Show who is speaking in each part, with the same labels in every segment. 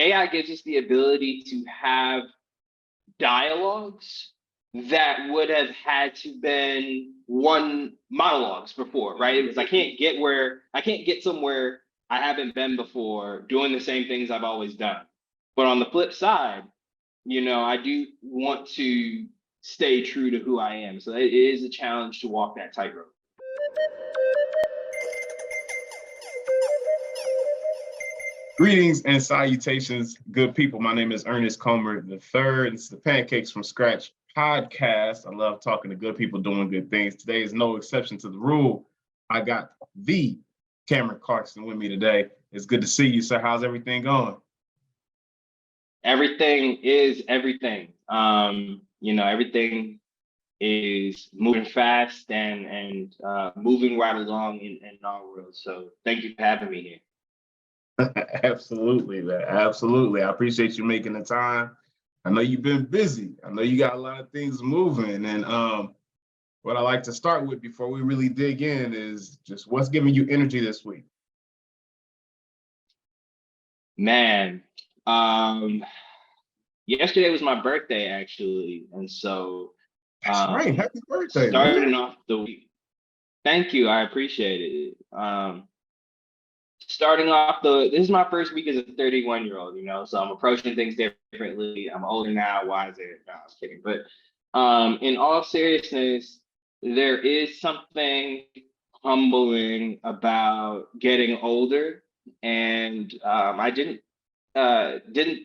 Speaker 1: AI gives us the ability to have dialogues that would have had to been one monologues before, right? Because I can't get somewhere I haven't been before doing the same things I've always done. But on the flip side, I do want to stay true to who I am. So it is a challenge to walk that tightrope.
Speaker 2: Greetings and salutations, good people. My name is Ernest Comer III. It's the Pancakes from Scratch podcast. I love talking to good people doing good things. Today is no exception to the rule. I got the Cameron Clarkson with me today. It's good to see you, sir. How's everything going?
Speaker 1: Everything is everything. Everything is moving fast and moving right along in our world. So thank you for having me here.
Speaker 2: Absolutely, man. Absolutely. I appreciate you making the time. I know you've been busy. I know you got a lot of things moving. And what I like to start with before we really dig in is just what's giving you energy this week?
Speaker 1: Man, yesterday was my birthday, actually. And so
Speaker 2: that's right. Happy birthday.
Speaker 1: Starting off the week. Thank you. I appreciate it. Starting off this is my first week as a 31-year-old, so I'm approaching things differently. I'm older now, wiser. No, I was kidding. But in all seriousness, there is something humbling about getting older. And I didn't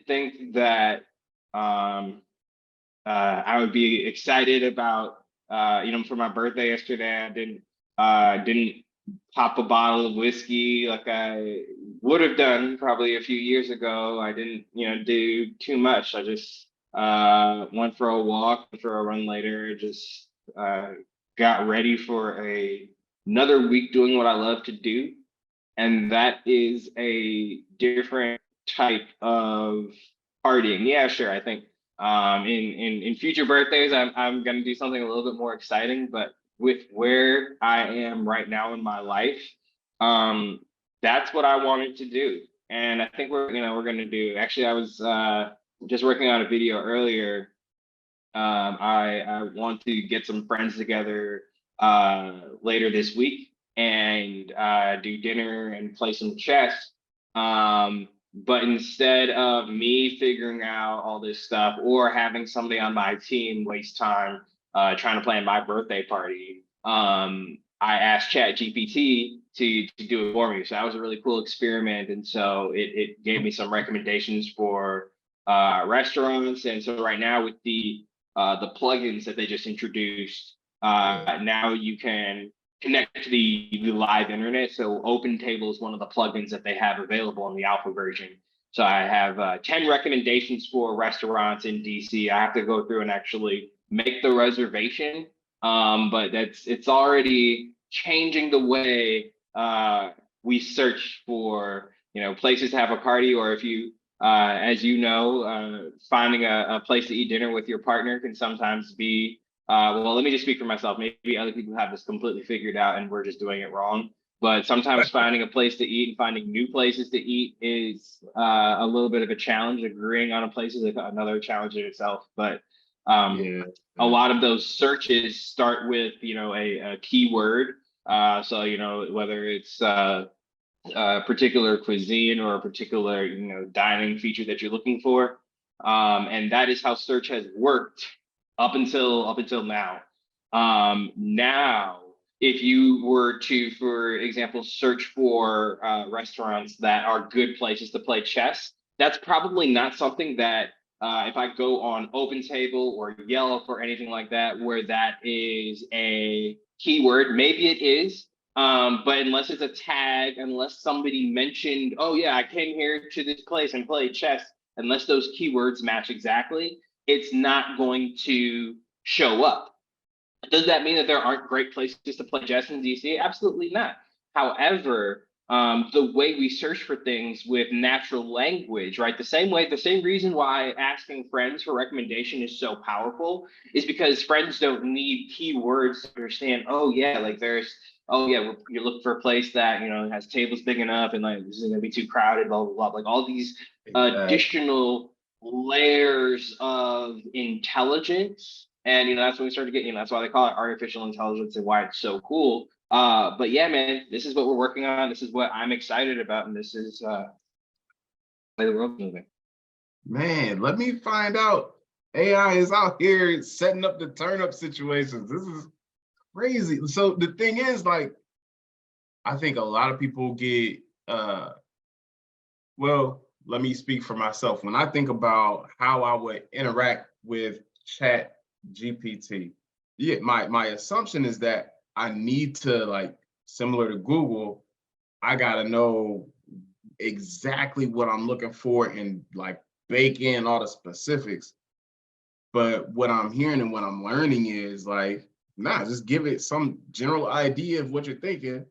Speaker 1: think that I would be excited about, for my birthday yesterday. I didn't pop a bottle of whiskey like I would have done probably a few years ago. I didn't, do too much. I just went for a walk, for a run later, just got ready for another week doing what I love to do. And that is a different type of partying. Yeah, sure. I think in future birthdays, I'm going to do something a little bit more exciting, but with where I am right now in my life, that's what I wanted to do. And I think we're going to do. Actually, I was just working on a video earlier. I want to get some friends together later this week and do dinner and play some chess. But instead of me figuring out all this stuff or having somebody on my team waste time trying to plan my birthday party, I asked ChatGPT to do it for me. So that was a really cool experiment. And so it gave me some recommendations for restaurants. And so right now with the plugins that they just introduced, now you can connect to the live internet. So OpenTable is one of the plugins that they have available in the alpha version. So I have 10 recommendations for restaurants in DC. I have to go through and actually make the reservation, but it's already changing the way we search for places to have a party, or if you as finding a place to eat dinner with your partner can sometimes be well, let me just speak for myself. Maybe other people have this completely figured out and we're just doing it wrong. But sometimes finding a place to eat and finding new places to eat is a little bit of a challenge. Agreeing on a place is another challenge in itself. But a lot of those searches start with, a keyword. So, whether it's a particular cuisine or a particular, dining feature that you're looking for. And that is how search has worked up until now. Now, if you were to, for example, search for restaurants that are good places to play chess, that's probably not something that if I go on OpenTable or Yelp or anything like that, where that is a keyword, maybe it is, but unless it's a tag, unless somebody mentioned, oh yeah, I came here to this place and played chess, unless those keywords match exactly, it's not going to show up. Does that mean that there aren't great places to play chess in DC? Absolutely not. However, the way we search for things with natural language, right? The same reason why asking friends for recommendation is so powerful is because friends don't need keywords to understand, oh yeah, like you're looking for a place that, has tables big enough and like this isn't gonna be too crowded, blah, blah, blah. Like all these additional layers of intelligence. And that's when we start to get, that's why they call it artificial intelligence and why it's so cool. But yeah, man, this is what we're working on. This is what I'm excited about, and this is the way the world's moving.
Speaker 2: Man, let me find out. AI is out here setting up the turn-up situations. This is crazy. So the thing is, like, I think a lot of people get, well, let me speak for myself. When I think about how I would interact with Chat GPT, yeah, my assumption is that I need to, like, similar to Google, I gotta know exactly what I'm looking for and like bake in all the specifics. But what I'm hearing and what I'm learning is like, nah, just give it some general idea of what you're thinking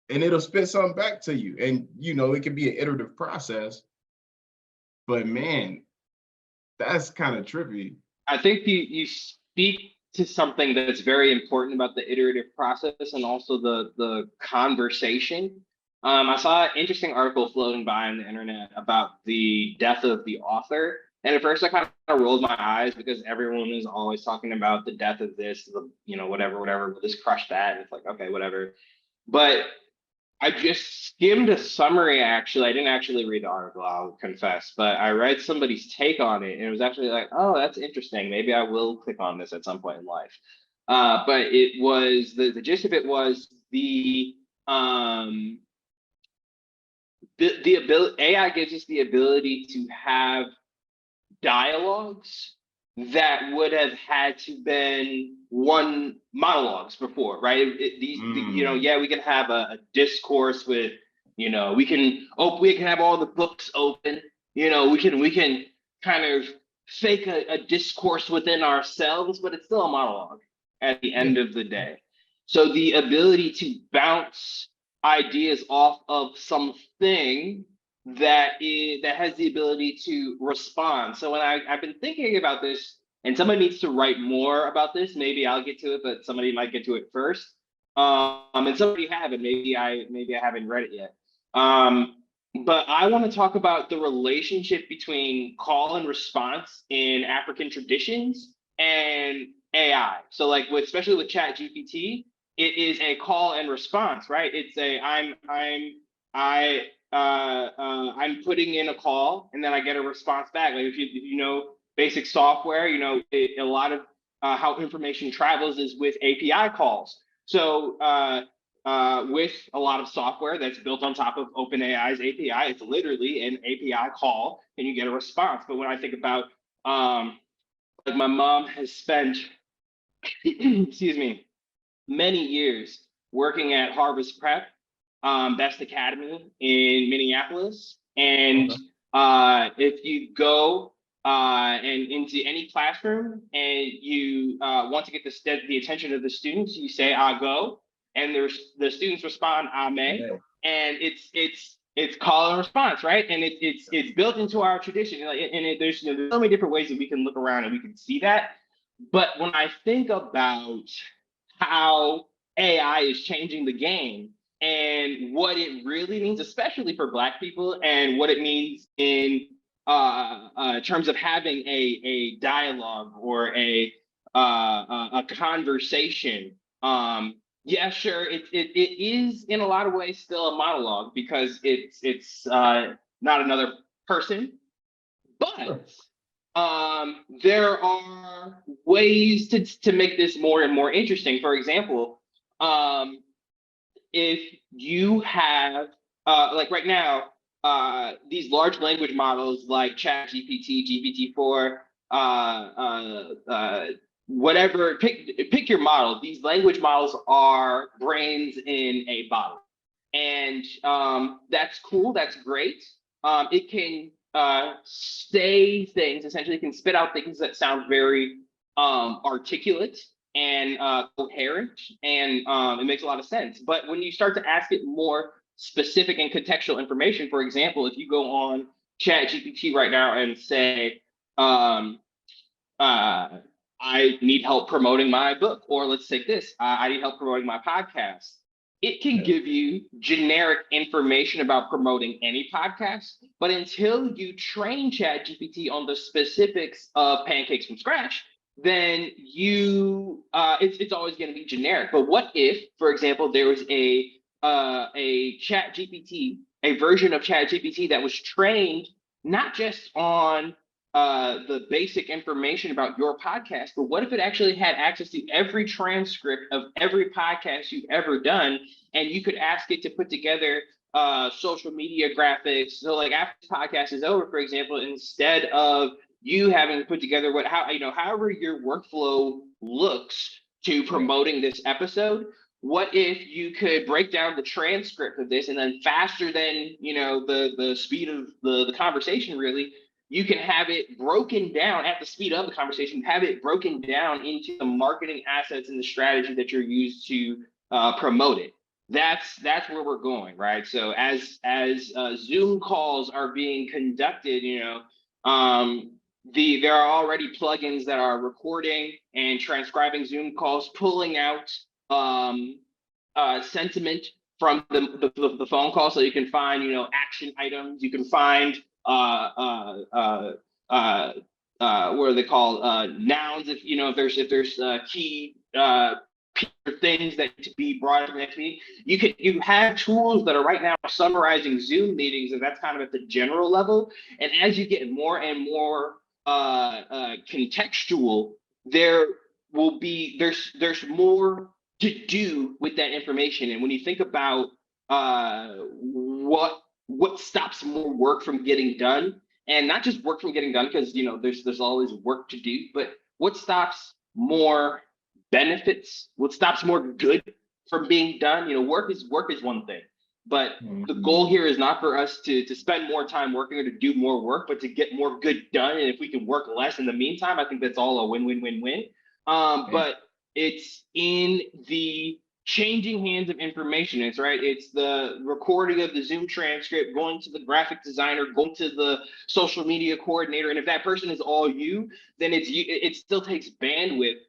Speaker 2: and it'll spit something back to you. And it can be an iterative process, but man, that's kind of trippy.
Speaker 1: I think you speak to something that's very important about the iterative process and also the conversation. I saw an interesting article floating by on the internet about the death of the author. And at first I kind of rolled my eyes because everyone is always talking about the death of this, whatever, this crush that. And it's like, okay, whatever. But I just skimmed a summary, actually. I didn't actually read the article, I'll confess, but I read somebody's take on it, and it was actually like, oh, that's interesting. Maybe I will click on this at some point in life. But it was, the gist of it was the ability, AI gives us the ability to have dialogues that would have had to been one monologues before, right? Yeah, we can have a discourse with, we can have all the books open, we can kind of fake a discourse within ourselves, but it's still a monologue at the end of the day. So the ability to bounce ideas off of something that has the ability to respond. So when I've been thinking about this, and somebody needs to write more about this, maybe I'll get to it, but somebody might get to it first. And somebody have it, maybe I haven't read it yet. But I want to talk about the relationship between call and response in African traditions and AI. So like especially with Chat GPT, it is a call and response, right? It's I'm putting in a call and then I get a response back. Like if you know basic software, a lot of how information travels is with API calls. So with a lot of software that's built on top of OpenAI's API, it's literally an API call and you get a response. But when I think about like my mom has spent excuse me, many years working at Harvest Prep, Best Academy in Minneapolis. And if you go and into any classroom and you want to get the attention of the students, you say "I go," and the students respond "Ame," and it's call and response, right? And it's built into our tradition. There's so many different ways that we can look around and we can see that. But when I think about how AI is changing the game and what it really means, especially for Black people, and what it means in terms of having a dialogue or a conversation. Yeah, sure, it is in a lot of ways still a monologue because it's not another person, but there are ways to make this more and more interesting. For example, if you have like right now, these large language models like ChatGPT, GPT-4, whatever, pick your model. These language models are brains in a bottle, and that's cool. That's great. It can say things. Essentially, it can spit out things that sound very articulate and coherent, and it makes a lot of sense. But when you start to ask it more specific and contextual information. For example, if you go on ChatGPT right now and say, I need help promoting my book, or let's take this, I need help promoting my podcast. It can give you generic information about promoting any podcast, but until you train ChatGPT on the specifics of Pancakes from scratch, then it's always going to be generic. But what if, for example, there was a ChatGPT, a version of ChatGPT that was trained not just on the basic information about your podcast, but what if it actually had access to every transcript of every podcast you've ever done, and you could ask it to put together social media graphics? So like after this podcast is over, for example, instead of you having to put together however your workflow looks to promoting this episode, what if you could break down the transcript of this, and then faster than the speed of the conversation, really, you can have it broken down at the speed of the conversation, have it broken down into the marketing assets and the strategy that you're used to promote it. That's where we're going, right? So as Zoom calls are being conducted, there are already plugins that are recording and transcribing Zoom calls, pulling out sentiment from the phone call, so you can find action items. You can find what are they called, nouns, if there's key things that need to be brought up in the next meeting. You have tools that are right now summarizing Zoom meetings, and that's kind of at the general level. And as you get more and more contextual, there's more to do with that information. And when you think about what stops more work from getting done, and not just work from getting done, because there's always work to do, but what stops more benefits, what stops more good from being done? Work is one thing, but the goal here is not for us to spend more time working or to do more work, but to get more good done. And if we can work less in the meantime, I think that's all a win-win-win-win. But it's in the changing hands of information. It's the recording of the Zoom transcript, going to the graphic designer, going to the social media coordinator. And if that person is all you, then it still takes bandwidth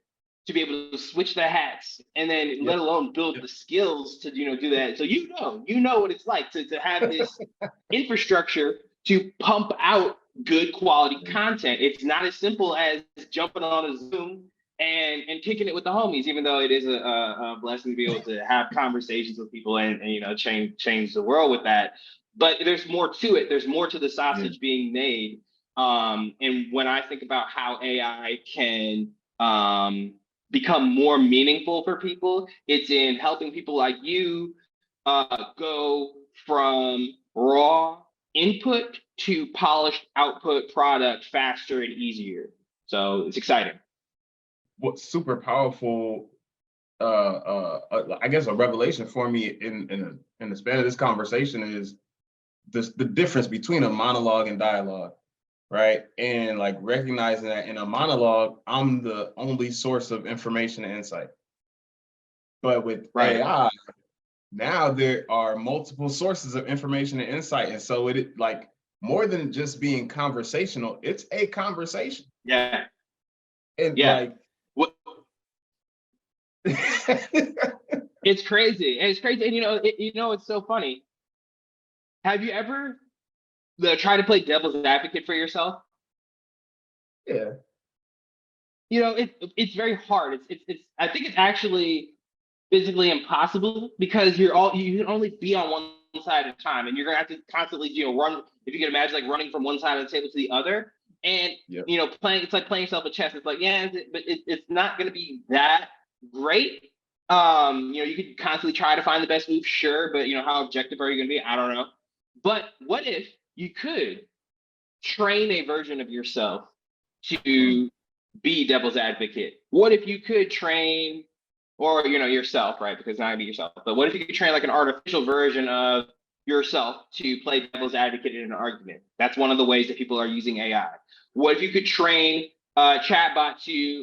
Speaker 1: to be able to switch the hats, and then let alone build the skills to do that. So you know what it's like to have this infrastructure to pump out good quality content. It's not as simple as jumping on a Zoom and kicking it with the homies, even though it is a blessing to be able to have conversations with people and change the world with that. But there's more to it. There's more to the sausage being made. And when I think about how AI can become more meaningful for people, it's in helping people like you go from raw input to polished output product faster and easier. So it's exciting.
Speaker 2: What's super powerful, I guess a revelation for me in the span of this conversation is the difference between a monologue and dialogue, right? And like recognizing that in a monologue, I'm the only source of information and insight. But with AI, now there are multiple sources of information and insight. And so it like more than just being conversational, it's a conversation.
Speaker 1: Yeah.
Speaker 2: And like
Speaker 1: it's crazy. And it's so funny. Have you ever tried to play devil's advocate for yourself?
Speaker 2: Yeah.
Speaker 1: It's very hard. It's I think it's actually physically impossible, because you can only be on one side at a time, and you're gonna have to constantly run. If you can imagine, like running from one side of the table to the other, and it's like playing yourself a chess. It's like but it's not gonna be that great. You could constantly try to find the best move, sure, but how objective are you gonna be? I don't know. But what if you could train a version of yourself to be devil's advocate? What if you could train, or yourself, right? Because not be yourself, but what if you could train like an artificial version of yourself to play devil's advocate in an argument? That's one of the ways that people are using AI. What if you could train a chatbot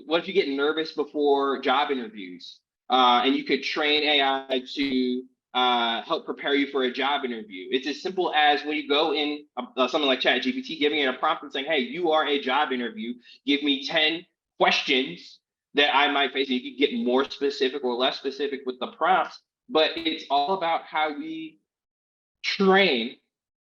Speaker 1: what if you get nervous before job interviews, and you could train AI to help prepare you for a job interview. It's as simple as when you go in something like ChatGPT, giving it a prompt and saying, hey, you are a job interview, give me 10 questions that I might face. And you can get more specific or less specific with the prompts, but it's all about how we train.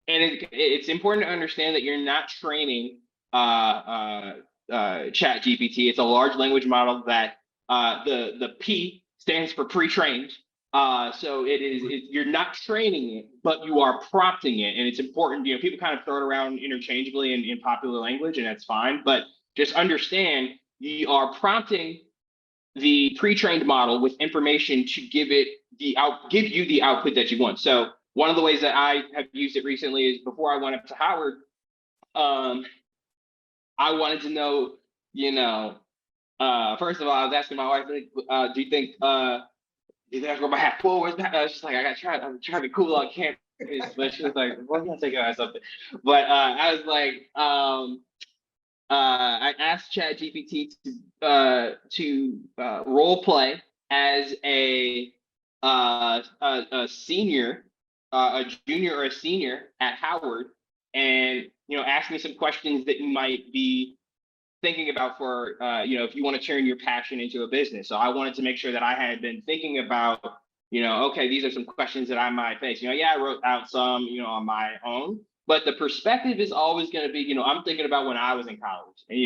Speaker 1: And it's important to understand that you're not training Chat GPT. It's a large language model that the P stands for pre-trained. So you're not training it, but you are prompting it. And it's important, people kind of throw it around interchangeably in popular language, and that's fine. But just understand you are prompting the pre-trained model with information to give you the output that you want. So one of the ways that I have used it recently is before I went up to Howard, I wanted to know, first of all, I was asking my wife, do you think that's where my hat forward? I was just like, I'm trying to be cool on campus, but she was like, "Why not take out something?" But I was like, I asked ChatGPT to role play as a senior, a junior or a senior at Howard, and ask me some questions that you might be thinking about for if you want to turn your passion into a business. So I wanted to make sure that I had been thinking about okay, these are some questions that I might face. I wrote out some on my own, but the perspective is always going to be I'm thinking about when I was in college, and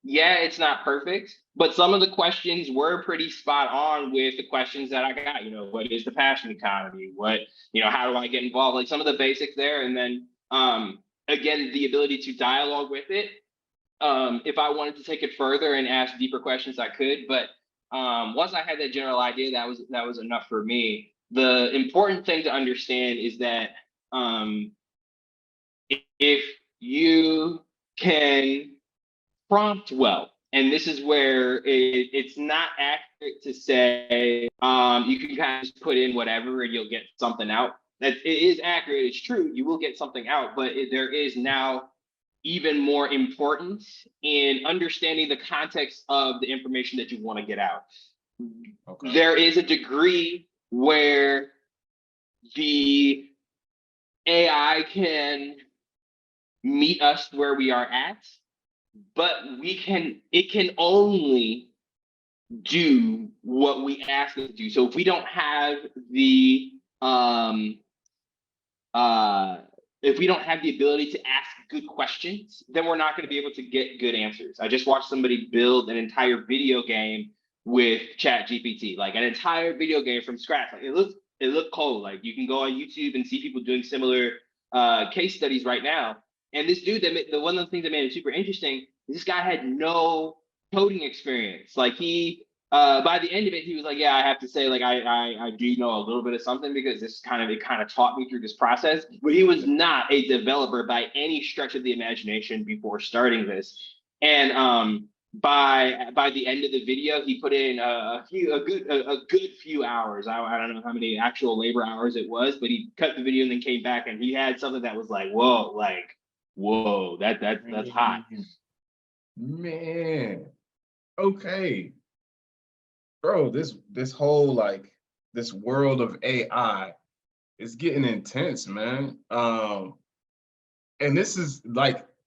Speaker 1: it's not perfect, but some of the questions were pretty spot on with the questions that I got. What is the passion economy? What how do I get involved? Like some of the basics there, and then again, the ability to dialogue with it. If I wanted to take it further and ask deeper questions, I could. But once I had that general idea, that was enough for me. The important thing to understand is that if you can prompt well, and this is where it's not accurate to say you can kind of just put in whatever and you'll get something out. That it is accurate, it's true, you will get something out, but there is now even more importance in understanding the context of the information that you want to get out. Okay. There is a degree where the AI can meet us where we are at, but it can only do what we ask it to do. So if we don't have the if we don't have the ability to ask good questions, then we're not going to be able to get good answers. I just watched somebody build an entire video game with ChatGPT, like an entire video game from scratch. Like it looked cool. Like you can go on YouTube and see people doing similar case studies right now. And this dude, one of the things that made it super interesting is this guy had no coding experience. Like he, by the end of it, he was like, yeah, I have to say, like, I do know a little bit of something because it kind of taught me through this process. But he was not a developer by any stretch of the imagination before starting this. And by the end of the video, he put in a good few hours. I don't know how many actual labor hours it was, but he cut the video and then came back and he had something that was like, whoa, that's hot.
Speaker 2: Man, okay. Bro, this whole this world of AI is getting intense, man. And this is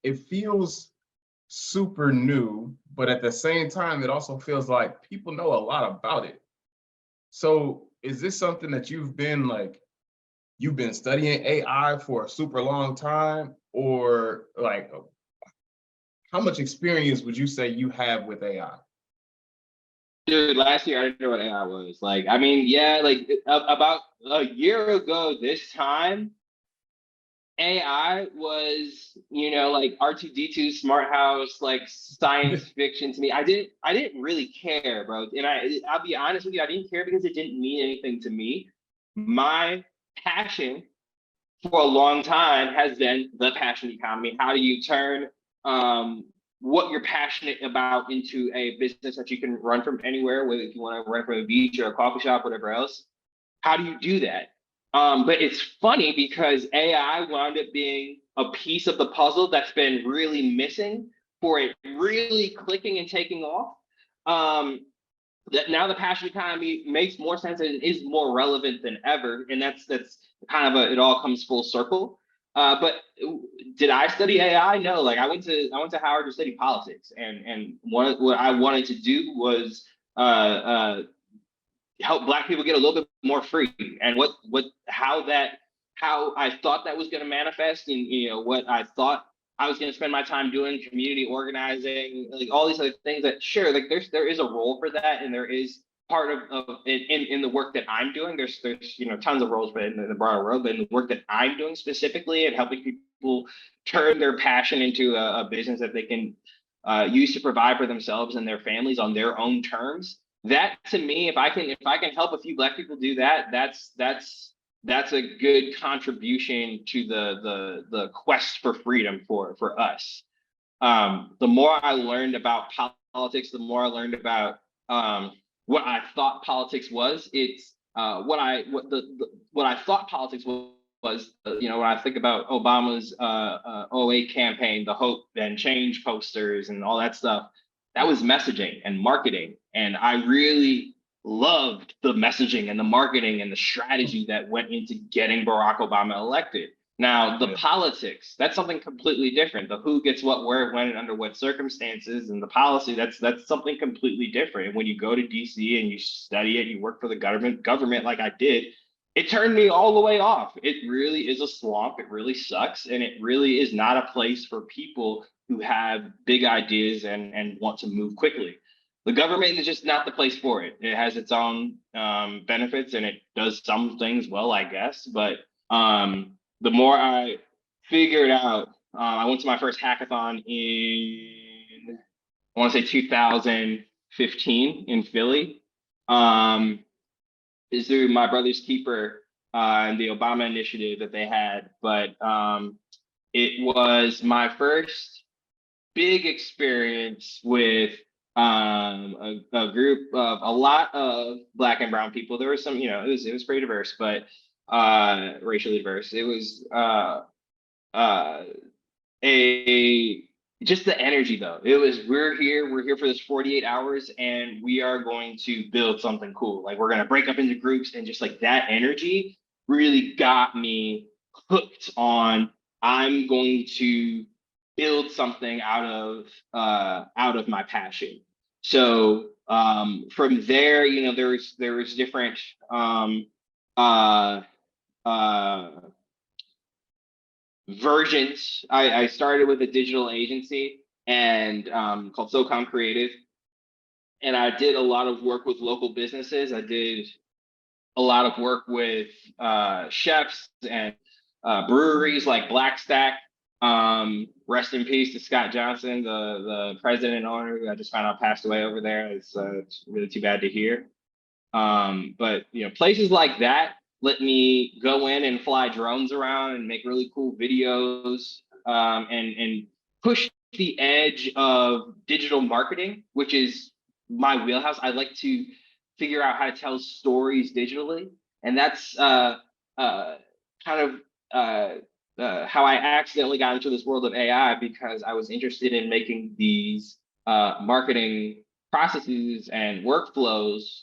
Speaker 2: it feels super new, but at the same time, it also feels like people know a lot about it. So is this something that you've been studying AI for a super long time, or how much experience would you say you have with AI?
Speaker 1: Dude, last year I didn't know what AI was. About a year ago this time, AI was, R2D2 Smart House, science fiction to me. I didn't really care, bro. And I'll be honest with you, I didn't care because it didn't mean anything to me. My passion for a long time has been the passion economy. How do you turn what you're passionate about into a business that you can run from anywhere, whether if you want to run from a beach or a coffee shop, whatever else? How do you do that? But it's funny because AI wound up being a piece of the puzzle that's been really missing for it really clicking and taking off. that now the passion economy makes more sense and is more relevant than ever. And that's kind of it all comes full circle. But did I study AI? No. Like I went to Howard to study politics, and what I wanted to do was help Black people get a little bit more free, and how I thought that was going to manifest, and what I thought I was going to spend my time doing, community organizing, like all these other things. That sure, like there is a role for that, and there is part of in the work that I'm doing. There's tons of roles, but in the broader world, but in the work that I'm doing specifically, and helping people turn their passion into a business that they can use to provide for themselves and their families on their own terms. That, to me, if I can help a few Black people do that, that's a good contribution to the quest for freedom for us. The more I learned about politics, the more I learned about what I thought politics was. It's what I thought politics was, when I think about Obama's 08 campaign, the hope and change posters and all that stuff, that was messaging and marketing. And I really loved the messaging and the marketing and the strategy that went into getting Barack Obama elected. Now, the politics, that's something completely different. The who gets what, where, when, and under what circumstances, and the policy, that's something completely different. And when you go to DC and you study it, you work for the government like I did, it turned me all the way off. It really is a swamp. It really sucks. And it really is not a place for people who have big ideas and want to move quickly. The government is just not the place for it. It has its own benefits, and it does some things well, I guess. But the more I figured out, I went to my first hackathon in, I want to say 2015 in Philly. Is through my brother's keeper and the Obama initiative that they had. But it was my first big experience with a group of a lot of Black and brown people. There was some, it was pretty diverse, but racially diverse. It was just the energy, though. It was, we're here for this 48 hours, and we are going to build something cool. Like, we're going to break up into groups, and just like that energy really got me hooked on, I'm going to build something out of my passion. So from there, there was different versions. I started with a digital agency and called SOCOM Creative, and I did a lot of work with local businesses. I did a lot of work with chefs and breweries like Black Stack. Rest in peace to Scott Johnson, the president and owner, who I just found out passed away over there. It's really too bad to hear. But places like that let me go in and fly drones around and make really cool videos, and push the edge of digital marketing, which is my wheelhouse. I like to figure out how to tell stories digitally, and that's kind of how I accidentally got into this world of AI, because I was interested in making these marketing processes and workflows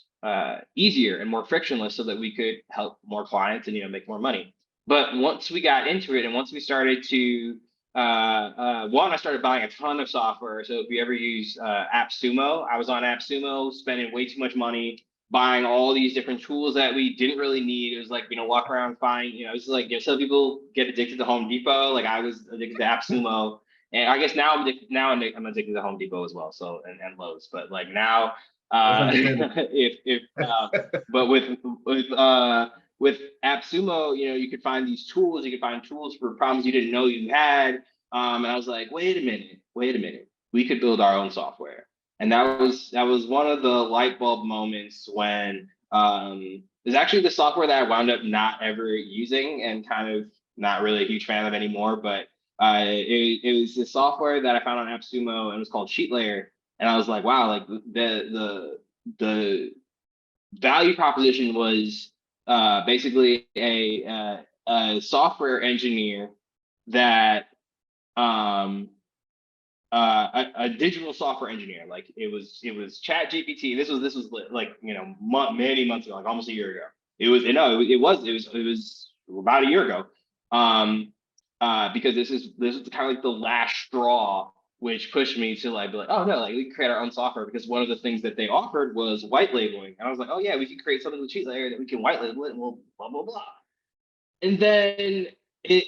Speaker 1: easier and more frictionless, so that we could help more clients and make more money. But once we got into it, and once we started to I started buying a ton of software. So if you ever use AppSumo, I was on AppSumo spending way too much money buying all these different tools that we didn't really need. It was like, walk around, find, it's like, some people get addicted to Home Depot. Like, I was addicted to AppSumo, and I guess now I'm addicted to Home Depot as well. So, and Lowe's, but like now, but with AppSumo, you could find these tools. You could find tools for problems you didn't know you had. And I was like, wait a minute, we could build our own software. And that was one of the light bulb moments when there's actually the software that I wound up not ever using and kind of not really a huge fan of anymore. But it was the software that I found on AppSumo, and it was called SheetLayer. And I was like, wow, like the value proposition was basically a software engineer that a digital software engineer. Like it was Chat GPT. This was like, many months ago, like almost a year ago. It was about a year ago. Because this is kind of like the last straw, which pushed me to like be like, oh no, like we can create our own software, because one of the things that they offered was white labeling. And I was like, oh yeah, we can create something with cheat layer that we can white label it, and we'll blah blah blah. And then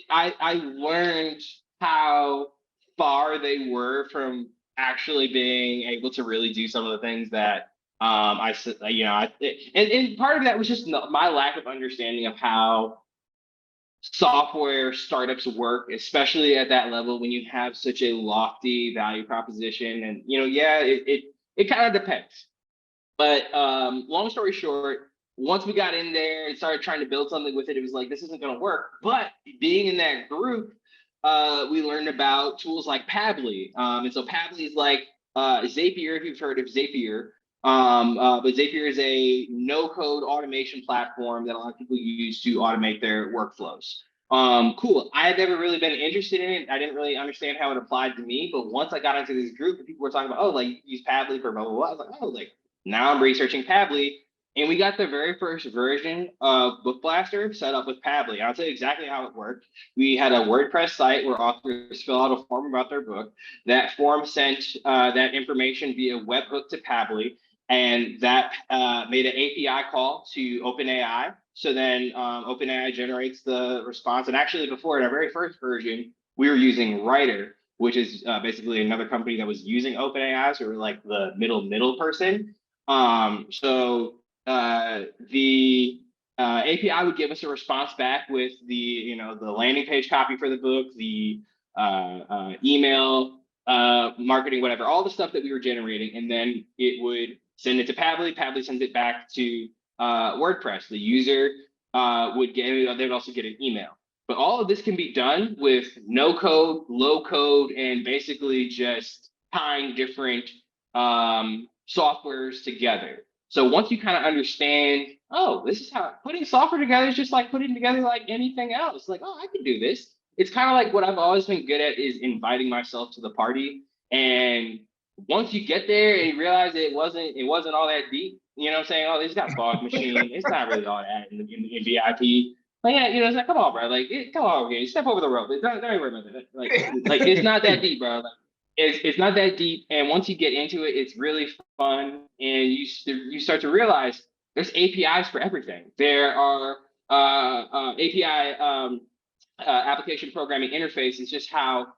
Speaker 1: I learned how far they were from actually being able to really do some of the things that I said, and part of that was just my lack of understanding of how software startups work, especially at that level when you have such a lofty value proposition. And yeah, it kind of depends. But long story short, once we got in there and started trying to build something with it, it was like, this isn't going to work. But being in that group, we learned about tools like Pabbly. And so Pabbly is like Zapier, if you've heard of Zapier. But Zapier is a no-code automation platform that a lot of people use to automate their workflows. Cool. I had never really been interested in it. I didn't really understand how it applied to me. But once I got into this group and people were talking about, oh, like use Pabbly for blah, blah, blah, I was like, oh, like now I'm researching Pabbly. And we got the very first version of Book Blaster set up with Pabbly. I'll tell you exactly how it worked. We had a WordPress site where authors fill out a form about their book. That form sent that information via webhook to Pabbly. And that made an API call to OpenAI. So then OpenAI generates the response. And actually, before, in our very first version, we were using Writer, which is basically another company that was using OpenAI. So we're like the middle person. So the API would give us a response back with the landing page copy for the book, the email marketing, whatever, all the stuff that we were generating, and then it would send it to Pabbly. Pabbly sends it back to WordPress. The user they would also get an email. But all of this can be done with no code, low code, and basically just tying different softwares together. So once you kind of understand, oh, this is how putting software together is just like putting together like anything else. Like, oh, I can do this. It's kind of like what I've always been good at is inviting myself to the party. And once you get there and you realize it wasn't all that deep, you know what I'm saying? Oh, it's got fog machine. It's not really all that in VIP. But yeah, it's like, come on, bro. Like, come on, okay, step over the rope. Don't worry about that. Like it's not that deep, bro. Like, it's not that deep. And once you get into it, it's really fun. And you start to realize there's APIs for everything. There are API application programming interface. It's just how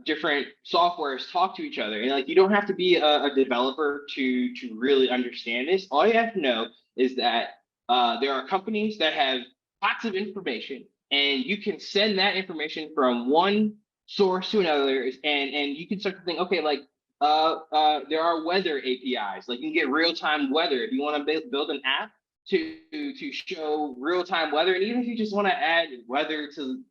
Speaker 1: different softwares talk to each other. And like, you don't have to be a developer to really understand this. All you have to know is that there are companies that have lots of information, and you can send that information from one source to another, and you can start to think, okay, like there are weather APIs. Like you can get real-time weather if you want to build an app to show real-time weather. And even if you just want to add weather to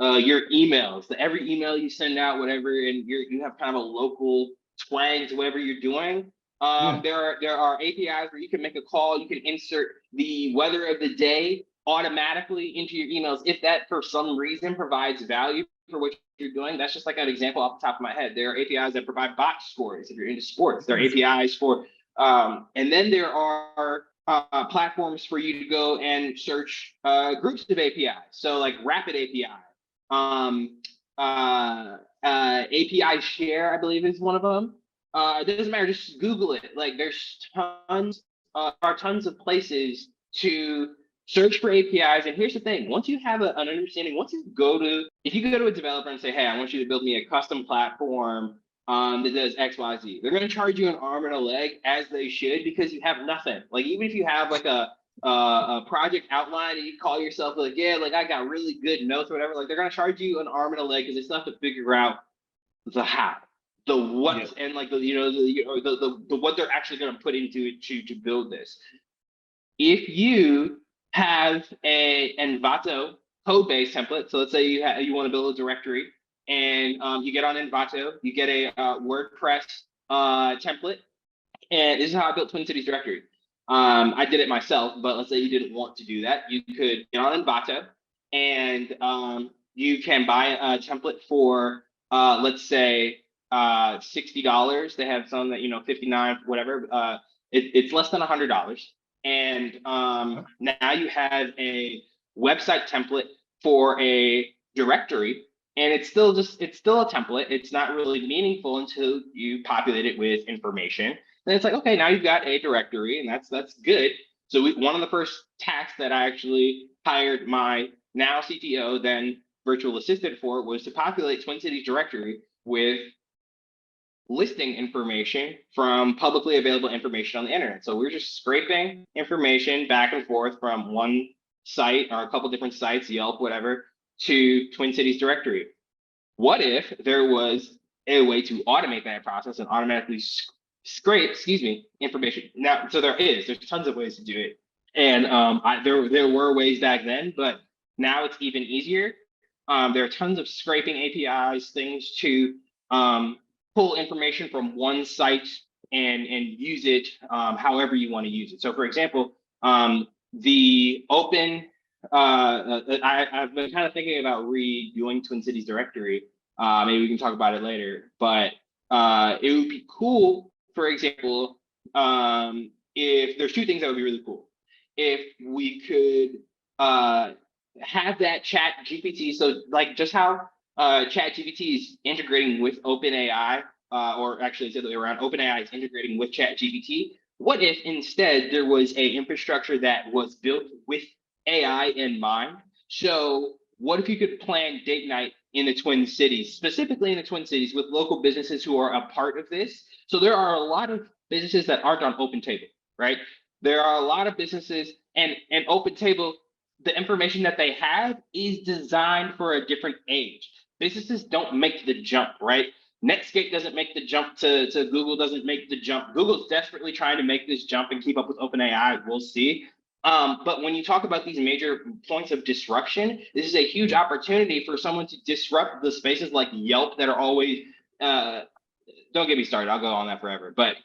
Speaker 1: your emails, that every email you send out, whatever, and you have kind of a local twang to whatever you're doing. There are APIs where you can make a call, you can insert the weather of the day automatically into your emails if that for some reason provides value for what you're doing. That's just like an example off the top of my head. There are APIs that provide box scores if you're into sports. There are APIs for, and then there are platforms for you to go and search groups of APIs. So like Rapid API, API Share, I believe is one of them. It doesn't matter, just Google it. Like there's tons of places to search for APIs. And here's the thing, once you have an understanding, if you go to a developer and say, hey, I want you to build me a custom platform that does X, Y, Z, they're going to charge you an arm and a leg, as they should, because you have nothing. Like even if you have like a project outline and you call yourself like, yeah, like I got really good notes or whatever, like they're going to charge you an arm and a leg because it's not to figure out the how, the what, and like the what they're actually going to put into it to build this. If you have a Envato code base template, so let's say you want to build a directory, and you get on Envato, you get a WordPress template, and this is how I built Twin Cities directory. I did it myself, but let's say you didn't want to do that, you could get on Envato, and you can buy a template for let's say $60. They have some that, 59, whatever. It's less than $100. And now you have a website template for a directory, and it's still a template. It's not really meaningful until you populate it with information. Then it's like, okay, now you've got a directory, and that's good. So one of the first tasks that I actually hired my now CTO, then virtual assistant for, was to populate Twin Cities directory with listing information from publicly available information on the internet. So we're just scraping information back and forth from one site or a couple different sites, Yelp, whatever, to Twin Cities directory. What if there was a way to automate that process and automatically scrape, information? Now, so there's tons of ways to do it. And there were ways back then, but now it's even easier. There are tons of scraping APIs, things to pull information from one site and use it however you want to use it. So for example, the open, I've been kind of thinking about redoing Twin Cities directory. Maybe we can talk about it later, but it would be cool, for example, if there's two things that would be really cool. If we could have that chat GPT, so like just how chat GPT is integrating with OpenAI, or actually it's the other way around, OpenAI is integrating with chat GPT. What if instead there was a infrastructure that was built with AI in mind? So what if you could plan date night in the Twin Cities, specifically in the Twin Cities, with local businesses who are a part of this? So there are a lot of businesses that aren't on OpenTable, right? There are a lot of businesses, and OpenTable, the information that they have is designed for a different age. Businesses don't make the jump, right? Netscape doesn't make the jump to Google, doesn't make the jump. Google's desperately trying to make this jump and keep up with OpenAI. We'll see. But when you talk about these major points of disruption, this is a huge opportunity for someone to disrupt the spaces like Yelp that are always, don't get me started, I'll go on that forever. But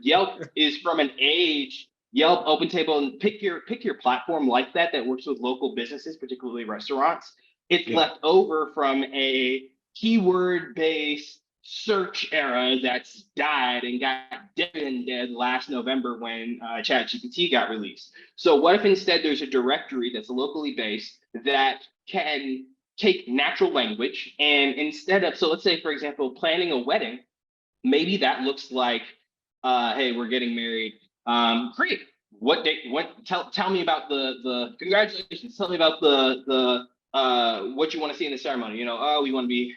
Speaker 1: Yelp is from an age, Yelp, OpenTable, and pick your platform like that works with local businesses, particularly restaurants. It's left over from a keyword-based search era that's died and got dead last November when ChatGPT got released. So what if instead there's a directory that's locally based that can take natural language, and instead of, so let's say, for example, planning a wedding, maybe that looks like, hey, we're getting married. Great. What date? Tell me about the congratulations. Tell me about the what you want to see in the ceremony. We want to be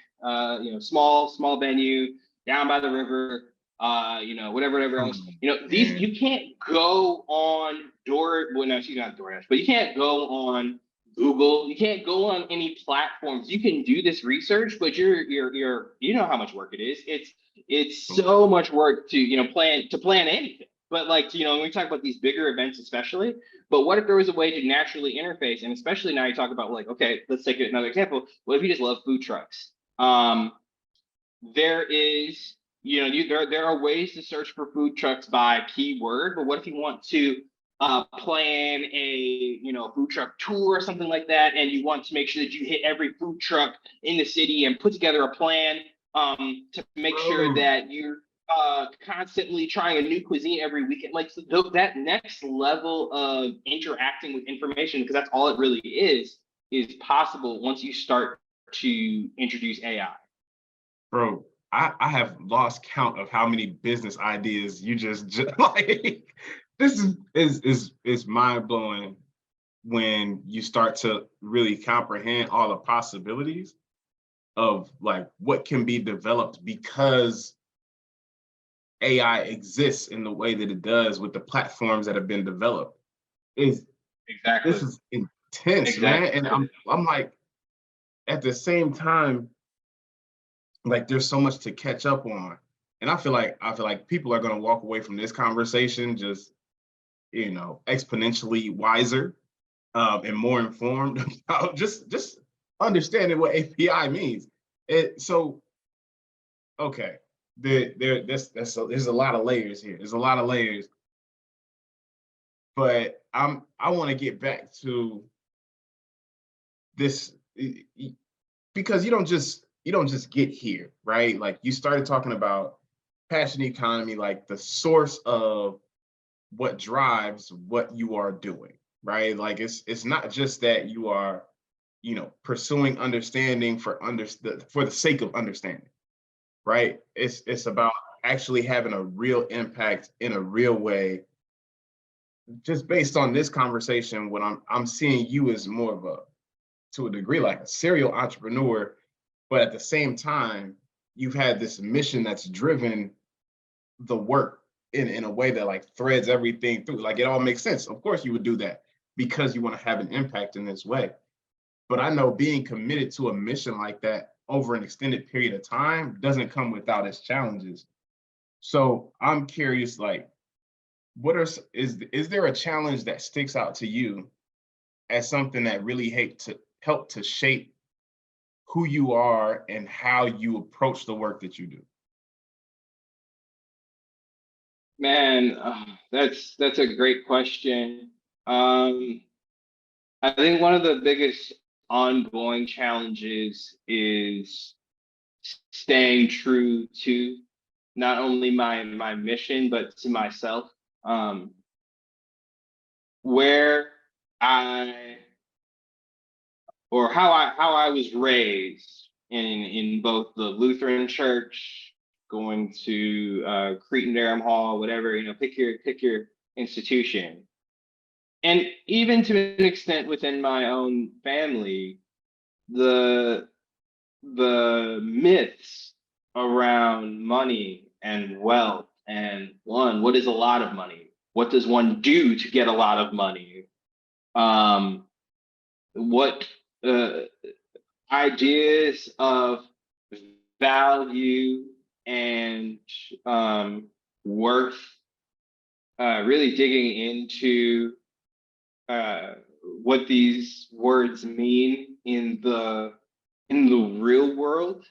Speaker 1: small venue down by the river. Whatever else. These, you can't go on she's not DoorDash, but you can't go on Google. You can't go on any platforms. You can do this research, but you know how much work it is. It's so much work to plan anything. But when we talk about these bigger events, especially, but what if there was a way to naturally interface? And especially now you talk about okay, let's take another example. What if you just love food trucks? There is, there are ways to search for food trucks by keyword, but what if you want to plan a food truck tour or something like that, and you want to make sure that you hit every food truck in the city and put together a plan to make sure that you're constantly trying a new cuisine every weekend, that next level of interacting with information, because that's all it really is possible once you start to introduce AI.
Speaker 2: Bro, I have lost count of how many business ideas you just like. This is mind blowing when you start to really comprehend all the possibilities of what can be developed because AI exists in the way that it does with the platforms that have been developed. This is intense, man. And I'm like, at the same time, there's so much to catch up on. And I feel like people are gonna walk away from this conversation just, exponentially wiser and more informed about just understanding what API means. Okay. There's a lot of layers here. There's a lot of layers, but I want to get back to this because you don't just you don't just get here, right? Like you started talking about passion economy, like the source of what drives what you are doing, right? Like it's not just that you are, pursuing understanding for the sake of understanding, right? It's about actually having a real impact in a real way. Just based on this conversation, what I'm seeing you as more of a, to a degree, like a serial entrepreneur, but at the same time, you've had this mission that's driven the work in a way that like threads everything through. Like it all makes sense. Of course, you would do that because you want to have an impact in this way. But I know being committed to a mission like that over an extended period of time doesn't come without its challenges. So I'm curious, like, is there a challenge that sticks out to you as something that really help to shape who you are and how you approach the work that you do?
Speaker 1: Man, that's a great question. Um, I think one of the biggest ongoing challenges is staying true to not only my mission but to myself. Um, where I or how I was raised in both the Lutheran Church, going to Cretan Durham Hall, whatever, pick your institution. And even to an extent within my own family, the the myths around money and wealth, and what is a lot of money? What does one do to get a lot of money? Um, what uh, ideas of value and worth, really digging into uh, what these words mean in the real world,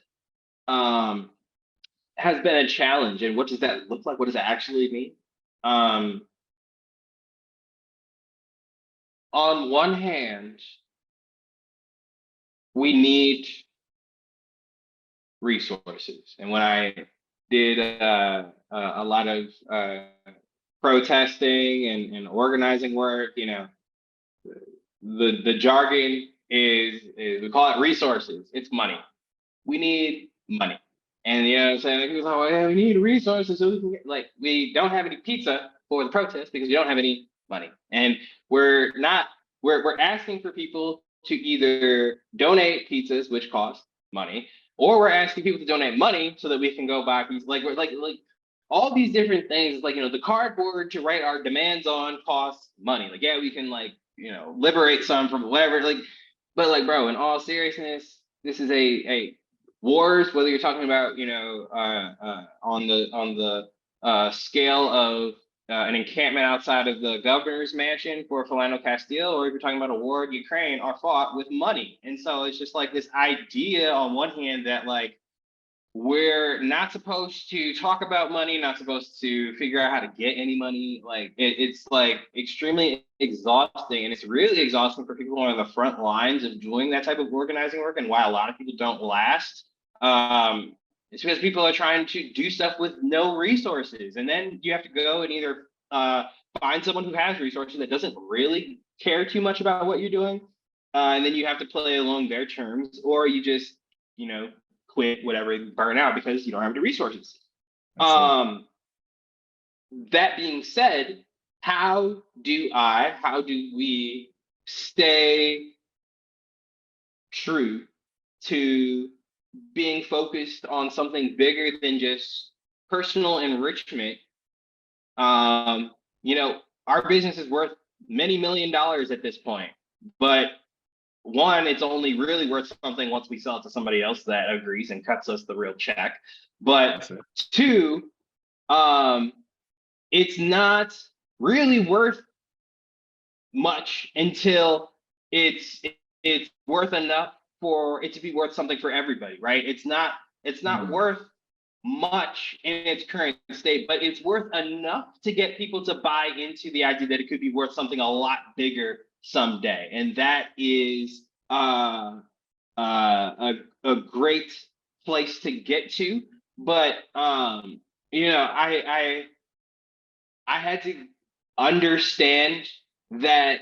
Speaker 1: um, has been a challenge. And what does that look like? What does that actually mean? Um, on one hand, we need resources. And when I did a lot of protesting and organizing work, the jargon is we call it resources. It's money. We need money. And I'm saying, like, people are like, yeah, we need resources so we can we don't have any pizza for the protest because we don't have any money. And we're not we're asking for people to either donate pizzas, which cost money, or we're asking people to donate money so that we can go buy pizza. Like we're like all these different things, like the cardboard to write our demands on costs money. Like, yeah, we can liberate some from whatever, but bro, in all seriousness, this is a wars, whether you're talking about on the scale of an encampment outside of the governor's mansion for Philando Castile, or if you're talking about a war in Ukraine, are fought with money. And so it's just like this idea on one hand that we're not supposed to talk about money, not supposed to figure out how to get any money. It's extremely exhausting, and it's really exhausting for people who are on the front lines of doing that type of organizing work, and why a lot of people don't last. It's because people are trying to do stuff with no resources, and then you have to go and either find someone who has resources that doesn't really care too much about what you're doing, and then you have to play along their terms, or you just quit, whatever, burn out because you don't have the resources. That being said, how do we stay true to being focused on something bigger than just personal enrichment? Our business is worth many $millions at this point, but one, it's only really worth something once we sell it to somebody else that agrees and cuts us the real check. But two, it's not really worth much until it's worth enough for it to be worth something for everybody, right? It's not worth much in its current state, but it's worth enough to get people to buy into the idea that it could be worth something a lot bigger someday. And that is a great place to get to, but you know, I had to understand that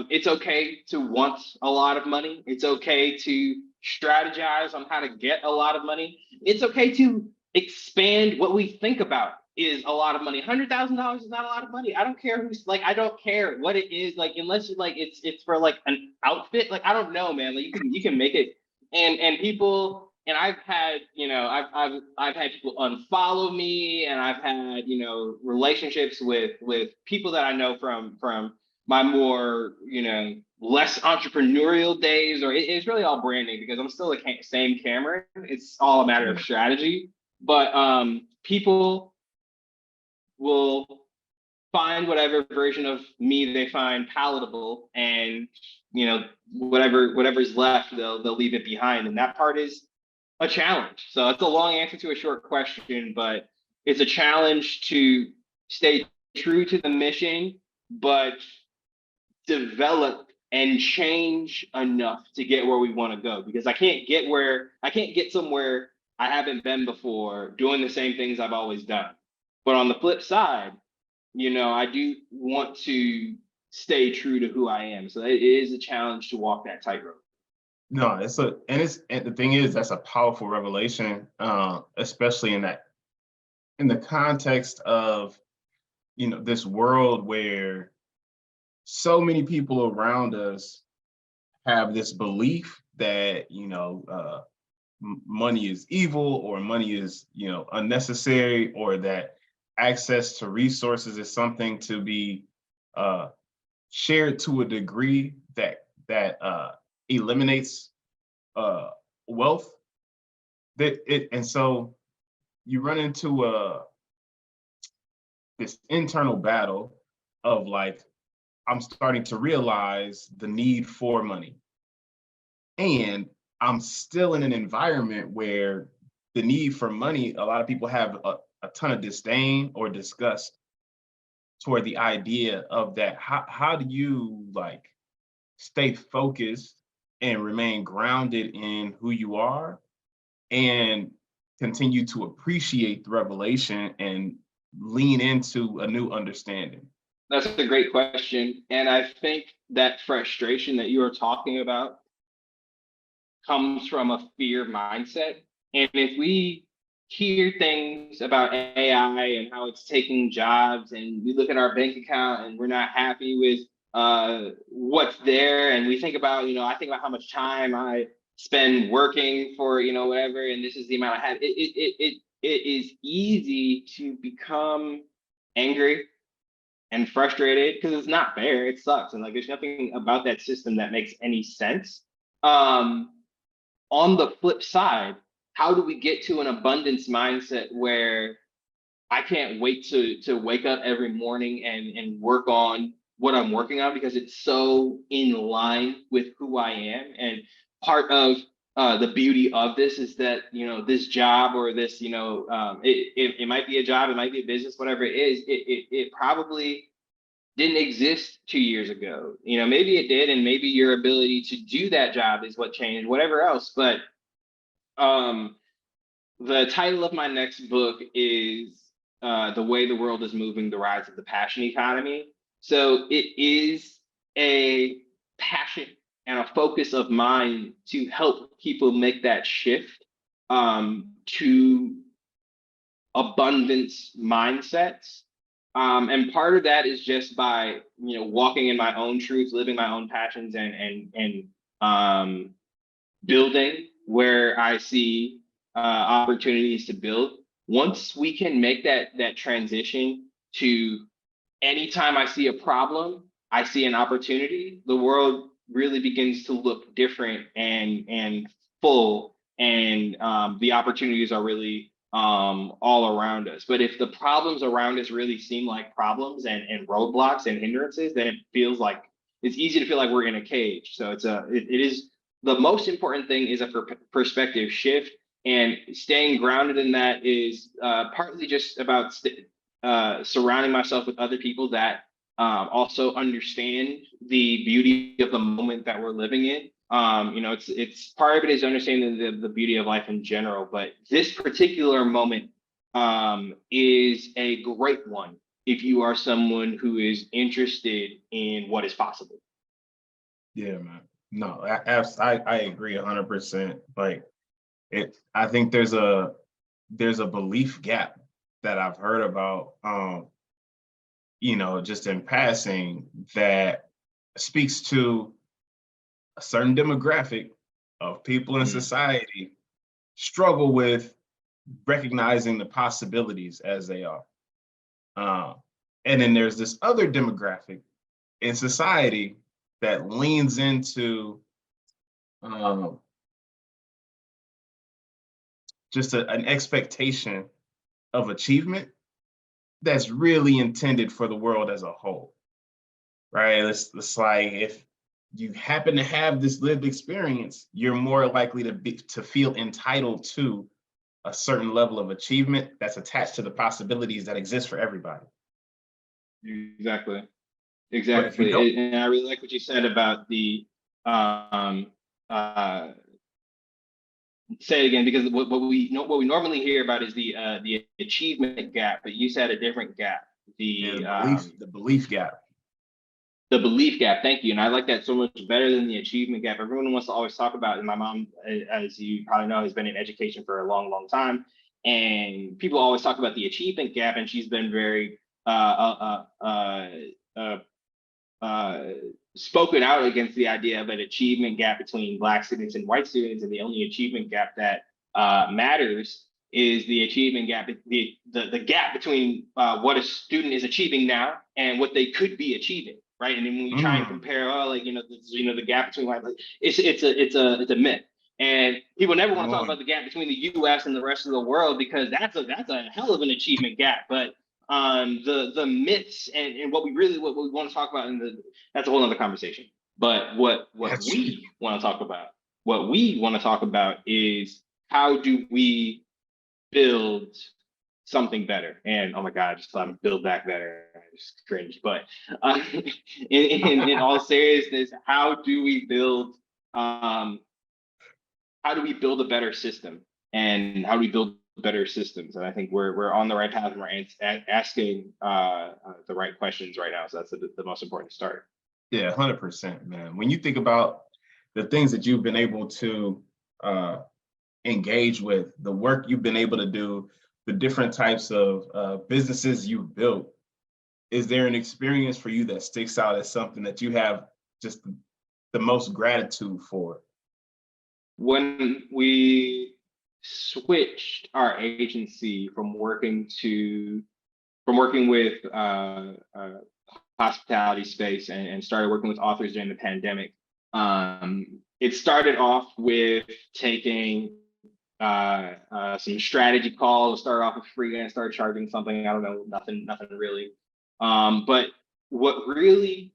Speaker 1: it's okay to want a lot of money. It's okay to strategize on how to get a lot of money. It's okay to expand what we think about is a lot of money. $100,000 is not a lot of money. I don't care who's like, I don't care what it is. Like, unless you like, it's for like an outfit. Like, I don't know, man. Like, you can make it, and people, and I've had, you know, I've had people unfollow me, and I've had, you know, relationships with people that I know from my more, you know, less entrepreneurial days, or it's really all branding because I'm still the same Cameron. It's all a matter of strategy. But people will find whatever version of me they find palatable, and you know, whatever's left, they'll leave it behind, and that part is a challenge. So it's a long answer to a short question, but it's a challenge to stay true to the mission, but develop and change enough to get where we want to go, because I can't get somewhere I haven't been before doing the same things I've always done. But on the flip side, you know, I do want to stay true to who I am. So it is a challenge to walk that tightrope.
Speaker 2: No, and the thing is, that's a powerful revelation, especially in the context of, you know, this world where so many people around us have this belief that, you know, money is evil, or money is, you know, unnecessary, or that access to resources is something to be shared to a degree that eliminates wealth. And so you run into this internal battle of like, I'm starting to realize the need for money, and I'm still in an environment where the need for money, a lot of people have a ton of disdain or disgust toward the idea of that. How do you like stay focused and remain grounded in who you are, and continue to appreciate the revelation and lean into a new understanding?
Speaker 1: That's a great question. And I think that frustration that you are talking about comes from a fear mindset. And if we hear things about AI and how it's taking jobs, and we look at our bank account and we're not happy with what's there, and we think about, you know, I think about how much time I spend working for, you know, whatever, and this is the amount I have. It is easy to become angry and frustrated because it's not fair. It sucks, and like there's nothing about that system that makes any sense. On the flip side, how do we get to an abundance mindset where I can't wait to wake up every morning and work on what I'm working on, because it's so in line with who I am. And part of the beauty of this is that, you know, this job, or this, you know, it might be a job, it might be a business, whatever it is, it probably didn't exist 2 years ago. You know, maybe it did, and maybe your ability to do that job is what changed, whatever else. But the title of my next book is The Way the World is Moving, The Rise of the Passion Economy. So it is a passion and a focus of mine to help people make that shift to abundance mindsets. And part of that is just by, you know, walking in my own truth, living my own passions, and building where I see opportunities to build. Once we can make that transition to, anytime I see a problem, I see an opportunity, the world really begins to look different and full, and the opportunities are really all around us. But if the problems around us really seem like problems and roadblocks and hindrances, then it feels like it's easy to feel like we're in a cage. So it is the most important thing is a perspective shift, and staying grounded in that is partly just about surrounding myself with other people that also understand the beauty of the moment that we're living in. It's part of it is understanding the beauty of life in general, but this particular moment is a great one if you are someone who is interested in what is possible.
Speaker 2: Yeah, man. No, I agree 100%. Like I think there's a belief gap that I've heard about, just in passing, that speaks to a certain demographic of people in society struggle with recognizing the possibilities as they are. And then there's this other demographic in society that leans into just an expectation of achievement that's really intended for the world as a whole, right? It's like if you happen to have this lived experience, you're more likely to feel entitled to a certain level of achievement that's attached to the possibilities that exist for everybody.
Speaker 1: Exactly. And I really like what you said about the say it again, because what we normally hear about is the achievement gap, but you said a different gap. The
Speaker 2: belief gap.
Speaker 1: The belief gap. Thank you. And I like that so much better than the achievement gap. Everyone wants to always talk about, and my mom, as you probably know, has been in education for a long, long time. And people always talk about the achievement gap, and she's been very spoken out against the idea of an achievement gap between Black students and white students, and the only achievement gap that matters is the achievement gap, the gap between what a student is achieving now and what they could be achieving, right? And then when we try and compare, the gap between white, it's a myth. And people never want to talk about the gap between the U.S. and the rest of the world, because that's a hell of an achievement gap. But the myths and what we want to talk about, that's a whole other conversation. But what we want to talk about is, how do we build something better? And oh my God, I just thought build back better. I just cringe. But in all seriousness, how do we build a better system, and how do we build better systems? And I think we're on the right path, and we're asking the right questions right now. So that's the most important start.
Speaker 2: Yeah, 100%, man. When you think about the things that you've been able to engage with, the work you've been able to do, the different types of businesses you've built, is there an experience for you that sticks out as something that you have just the most gratitude for?
Speaker 1: When we switched our agency from working with hospitality space and started working with authors during the pandemic, it started off with taking some strategy calls. Started off with free and started charging something, I don't know, nothing really. But what really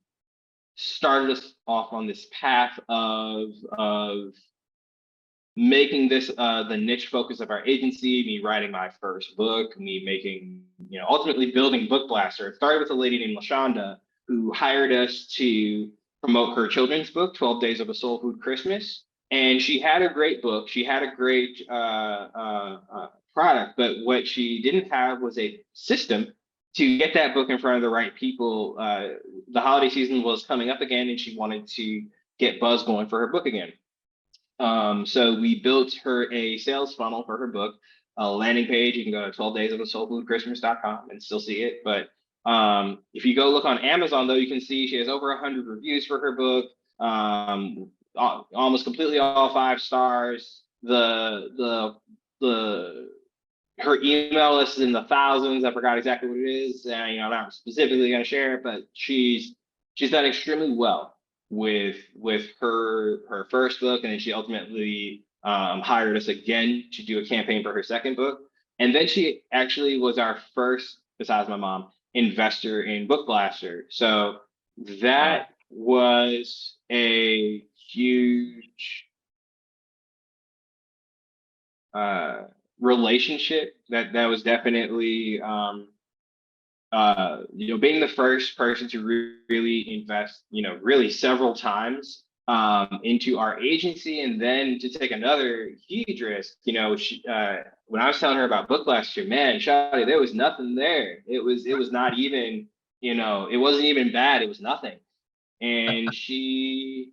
Speaker 1: started us off on this path of making this the niche focus of our agency, me writing my first book, me making, ultimately building Book Blaster. It started with a lady named LaShonda, who hired us to promote her children's book, 12 Days of a Soul Food Christmas. And she had a great book. She had a great product, but what she didn't have was a system to get that book in front of the right people. The holiday season was coming up again, and she wanted to get buzz going for her book again. So we built her a sales funnel for her book, a landing page. You can go to 12daysofthesoulfoodchristmas.com and still see it. But if you go look on Amazon, though, you can see she has over 100 reviews for her book, almost completely all 5 stars. Her email list is in the thousands. I forgot exactly what it is. I'm not specifically going to share it, but she's done extremely well with her first book, and then she ultimately hired us again to do a campaign for her second book. And then she actually was our first, besides my mom, investor in Book Blaster. So that was a huge relationship that was definitely being the first person to really invest, really several times into our agency, and then to take another huge risk. When I was telling her about Book last year, man, Shawty, there was nothing there. It was not even, it wasn't even bad. It was nothing. And she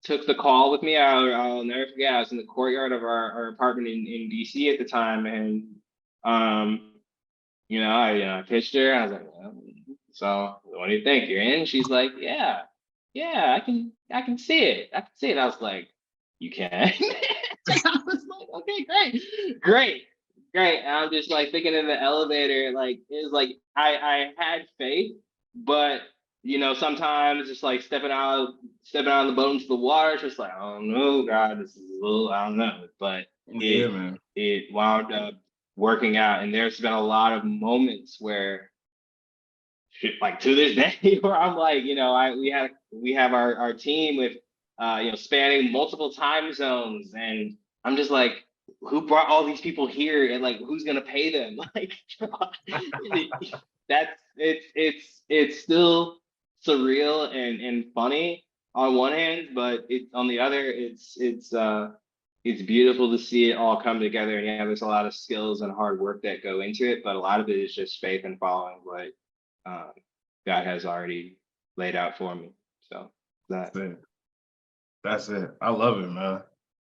Speaker 1: took the call with me. I'll never forget. I was in the courtyard of our apartment in DC at the time, and I pitched her. I was like, well, so what do you think? You're in? She's like, yeah, I can see it. I can see it. I was like, you can? I was like, okay, great. And I'm just like thinking in the elevator, like it was like I had faith, but sometimes just like stepping out of the boat into the water, it's just like, oh no, God, this is a little, I don't know. But
Speaker 2: Yeah, man.
Speaker 1: it wound up working out. And there's been a lot of moments where, like to this day, where I'm like, we have our team with spanning multiple time zones, and I'm just like, who brought all these people here, and like who's gonna pay them? Like that's it's still surreal and funny on one hand, but on the other, it's beautiful to see it all come together. And yeah, there's a lot of skills and hard work that go into it, but a lot of it is just faith and following what God has already laid out for me. So
Speaker 2: That's it. That's it. I love it, man.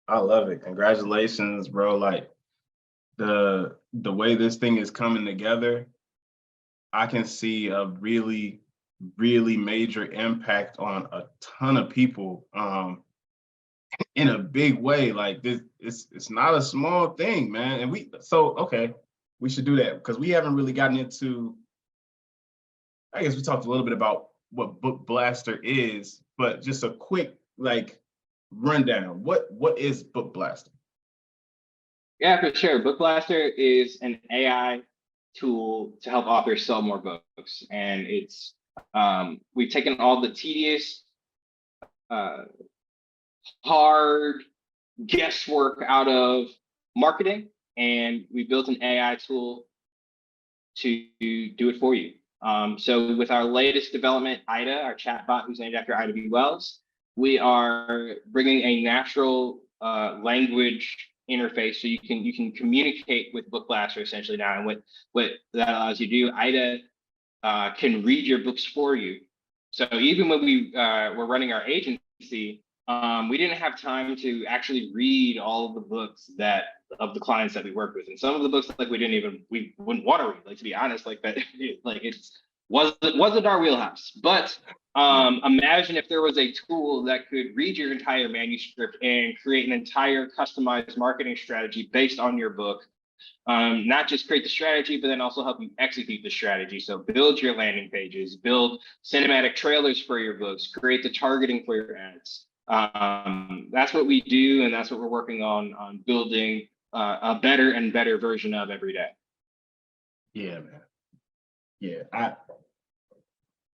Speaker 2: I love it. Congratulations, bro. Like the way this thing is coming together, I can see a really, really major impact on a ton of people in a big way. Like this, it's not a small thing, man. And okay, we should do that because we haven't really gotten into, I guess we talked a little bit about what Book Blaster is, but just a quick like rundown. What is Book Blaster?
Speaker 1: yeah, for sure. Book Blaster is an AI tool to help authors sell more books, and it's we've taken all the tedious, hard guesswork out of marketing, and we built an AI tool to do it for you. So with our latest development, Ida, our chatbot, who's named after Ida B. Wells, we are bringing a natural language interface, so you can communicate with Book Blaster essentially now. And what that allows you to do, Ida can read your books for you. So even when we were running our agency, we didn't have time to actually read all of the books of the clients that we work with, and some of the books like we wouldn't want to read. Like, to be honest, like that, like it wasn't our wheelhouse. But imagine if there was a tool that could read your entire manuscript and create an entire customized marketing strategy based on your book. Not just create the strategy, but then also help you execute the strategy. So build your landing pages, build cinematic trailers for your books, create the targeting for your ads. That's what we do, and that's what we're working on building a better and better version of every day.
Speaker 2: Yeah, man. Yeah,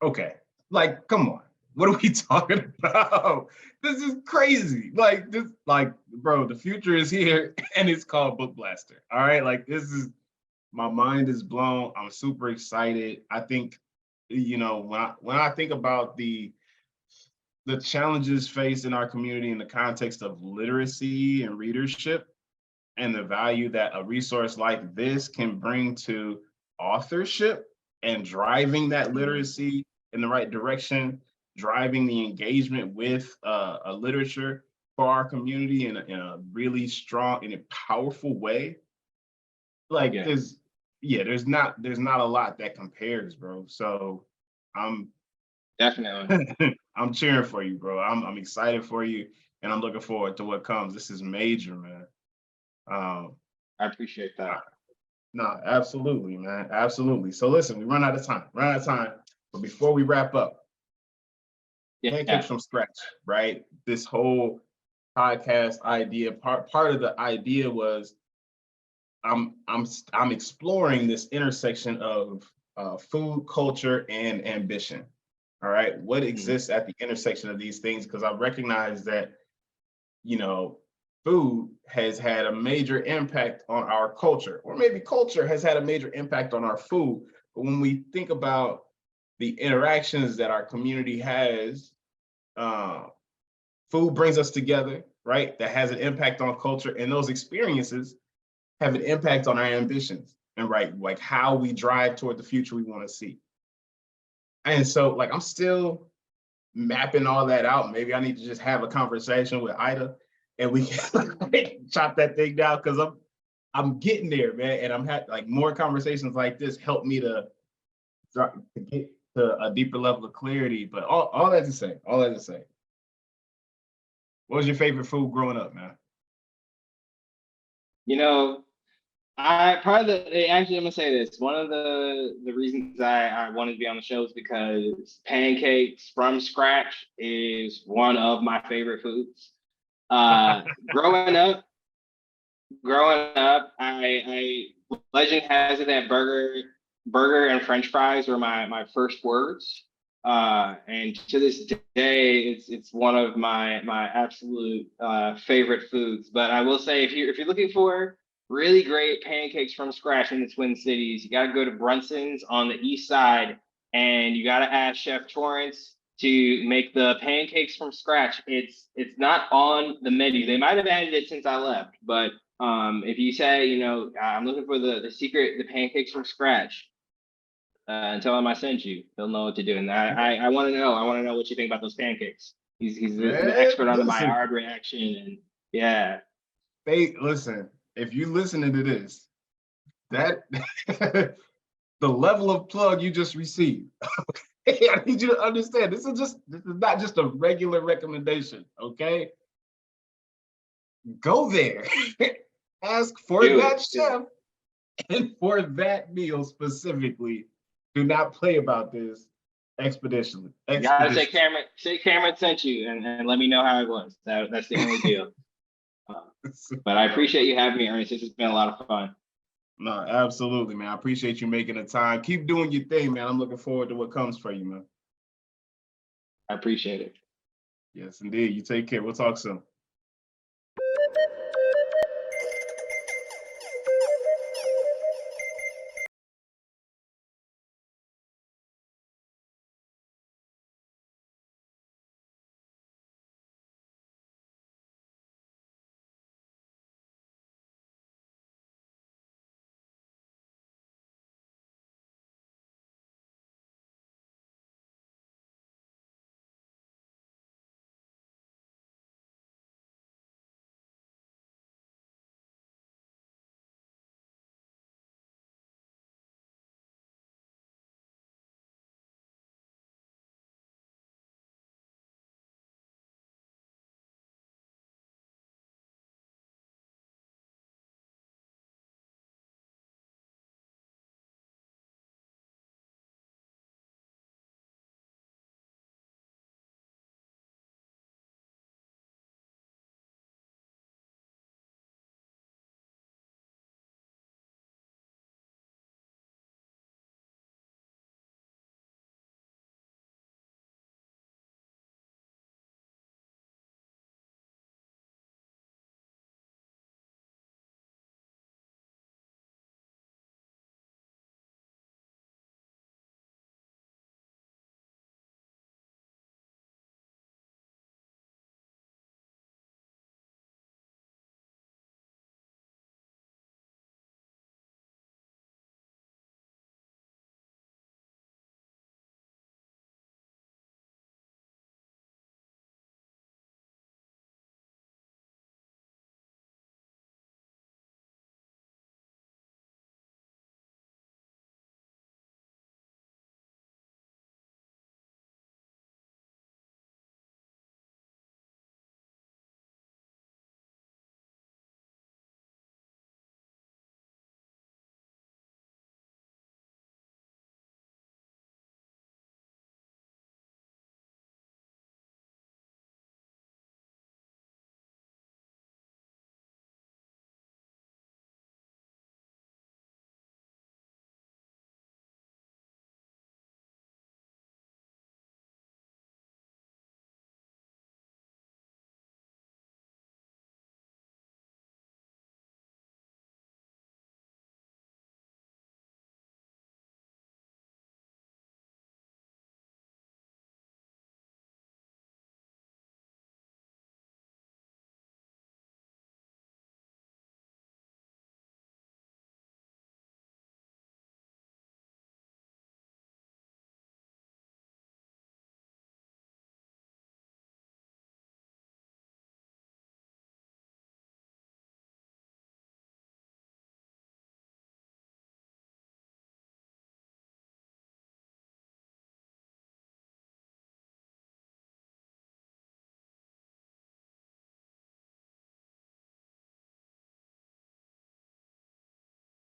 Speaker 2: okay. Like, come on. What are we talking about? This is crazy. Like, bro, the future is here and it's called Book Blaster. All right. Like, my mind is blown. I'm super excited. I think, when I think about the challenges faced in our community in the context of literacy and readership, and the value that a resource like this can bring to authorship and driving that literacy in the right direction, driving the engagement with a literature for our community in a really strong and a powerful way. Like there's not a lot that compares, bro. So I'm
Speaker 1: definitely
Speaker 2: I'm cheering for you, bro. I'm excited for you, and I'm looking forward to what comes. This is major, man.
Speaker 1: I appreciate that.
Speaker 2: No, absolutely, man. Absolutely. So listen, we run out of time. But before we wrap up, Pancakes from Scratch, right? This whole podcast idea, part of the idea was I'm exploring this intersection of food, culture, and ambition. All right. What exists at the intersection of these things? Because I recognize that, food has had a major impact on our culture, or maybe culture has had a major impact on our food. But when we think about the interactions that our community has food brings us together, right? That has an impact on culture, and those experiences have an impact on our ambitions and right, like how we drive toward the future we want to see. And so, like, I'm still mapping all that out. Maybe I need to just have a conversation with Ida, and we can chop that thing down because I'm getting there, man. And I'm like more conversations like this help me to get to a deeper level of clarity. But all that to say, what was your favorite food growing up, man?
Speaker 1: You know, I probably actually I'm gonna say this. One of the reasons I wanted to be on the show is because pancakes from scratch is one of my favorite foods. Uh, growing up, I legend has it that burger and French fries were my first words. And to this day, it's one of my absolute favorite foods. But I will say, if you're looking for really great pancakes from scratch in the Twin Cities, you got to go to Brunson's on the east side, and you got to ask Chef Torrance to make the pancakes from scratch. It's not on the menu. They might have added it since I left, but if you say, I'm looking for the pancakes from scratch, and tell him I sent you, he'll know what to do. And I want to know. I want to know what you think about those pancakes. He's an expert on the Maillard reaction, and yeah.
Speaker 2: Hey, listen. If you listening to this, that the level of plug you just received. I need you to understand. This is not just a regular recommendation. Okay, go there, ask for that chef, and for that meal specifically. Do not play about this expeditionally.
Speaker 1: You gotta say Cameron sent you, and let me know how it was. That's the only deal. But I appreciate you having me, Ernest. This has been a lot of fun.
Speaker 2: No, absolutely, man. I appreciate you making the time. Keep doing your thing, man. I'm looking forward to what comes for you, man.
Speaker 1: I appreciate it.
Speaker 2: Yes, indeed. You take care. We'll talk soon.